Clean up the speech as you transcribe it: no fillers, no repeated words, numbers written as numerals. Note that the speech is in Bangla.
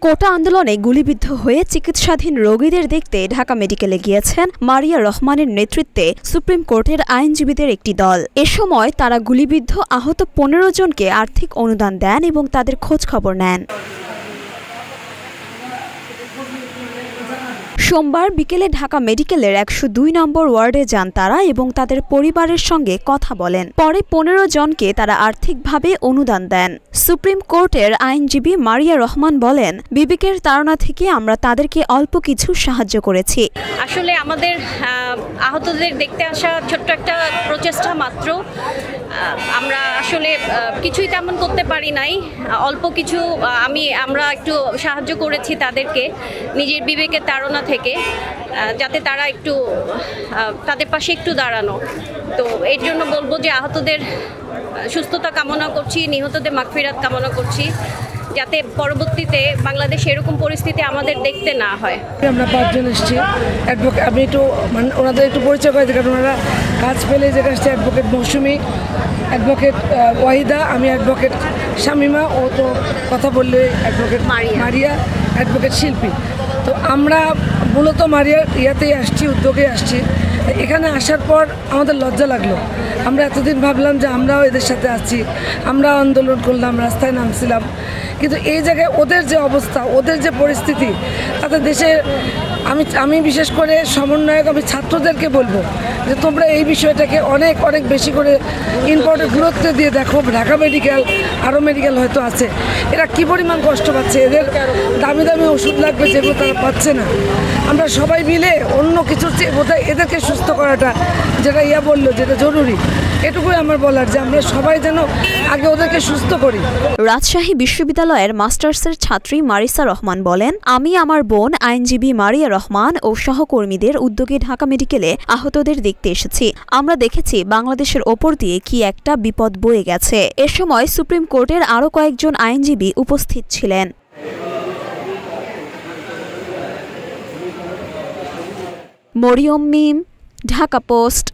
কোটা আন্দোলনে গুলিবিদ্ধ হয়ে চিকিৎসাধীন রোগীদের দেখতে ঢাকা মেডিকেলে গিয়েছেন মারিয়া রহমানের নেতৃত্বে সুপ্রিম কোর্টের আইনজীবীদের একটি দল। এ সময় তারা গুলিবিদ্ধ আহত ১৫ জনকে আর্থিক অনুদান দেন এবং তাদের খোঁজখবর নেন। সোমবার বিকেলে ঢাকা মেডিকেলের ১০২ নম্বর ওয়ার্ডে যান তারা এবং তাদের পরিবারের সঙ্গে কথা বলেন। পরে ১৫ জনকে তারা আর্থিকভাবে অনুদান দেন। সুপ্রিম কোর্টের আইনজীবী মারিয়া রহমান বলেন, বিবেকের তাড়না থেকে আমরা তাদেরকে অল্প কিছু সাহায্য করেছি। আসলে আমাদের আহতদের দেখতে আসা ছোট্ট একটা প্রচেষ্টা মাত্র। আমরা আসলে কিছুই তেমন করতে পারি নাই, অল্প কিছু আমরা একটু সাহায্য করেছি তাদেরকে নিজের বিবেকের তাড়না থেকে, যাতে তারা একটু তাদের পাশে একটু দাঁড়ানো। তো এর জন্য বলবো যে আহতদের সুস্থতা কামনা করছি, নিহতদের মাগফিরাত কামনা করছি, যাতে পরবর্তীতে বাংলাদেশে এরকম পরিস্থিতি আমাদের দেখতে না হয়। আমরা 5 জন এসেছি। আমি একটু ওনাদের একটু পরিচয় করে দিই, কারণ ওনারা কাজ পেলে যেটা আসছে অ্যাডভোকেট মৌসুমি, অ্যাডভোকেট ওয়াহিদা, আমি অ্যাডভোকেট শামিমা, ও তো কথা বললে অ্যাডভোকেট মারিয়া, অ্যাডভোকেট শিল্পী। তো আমরা মূলত মারিয়ার ইয়াতেই আসছি, উদ্যোগে আসছি। এখানে আসার পর আমাদের লজ্জা লাগলো। আমরা এতদিন ভাবলাম যে আমরাও এদের সাথে আছি, আমরা আন্দোলন করলাম, রাস্তায় নামছিলাম, কিন্তু এই জায়গায় ওদের যে অবস্থা, ওদের যে পরিস্থিতি, তাতে দেশে আমি বিশেষ করে সমন্বয়ক আমি ছাত্রদেরকে বলবো যে তোমরা এই বিষয়টাকে অনেক অনেক বেশি করে ইম্পর্টেন্ট গুরুত্ব দিয়ে দেখো। ঢাকা মেডিকেল, আরও মেডিকেল হয়তো আছে, এরা কী পরিমাণ কষ্ট পাচ্ছে, এদের দামি দামি ওষুধ লাগবে যেগুলো তারা পাচ্ছে না। আমরা সবাই মিলে অন্য কিছুর চেয়ে বোধহয় এদেরকে সুস্থ করাটা, যেটা বললো, যেটা জরুরি, এটুকুই আমার বলার, যে আমরা সবাই যেন আগে ওদেরকে সুস্থ করি। রাজশাহী বিশ্ববিদ্যালয়ের মাস্টার্সের ছাত্রী মারিসা রহমান বলেন, আমি আমার বোন আইনজীবী মারিয়া রহমান ও সহকর্মীদের উদ্যোগে ঢাকা মেডিকেলে আহতদের দেখতে এসেছি। আমরা দেখেছি বাংলাদেশের ওপর দিয়ে কি একটা বিপদ বয়ে গেছে। এ সময় সুপ্রিম কোর্টের আরও কয়েকজন আইনজীবী উপস্থিত ছিলেন। মরিয়ম মিম, ঢাকা পোস্ট।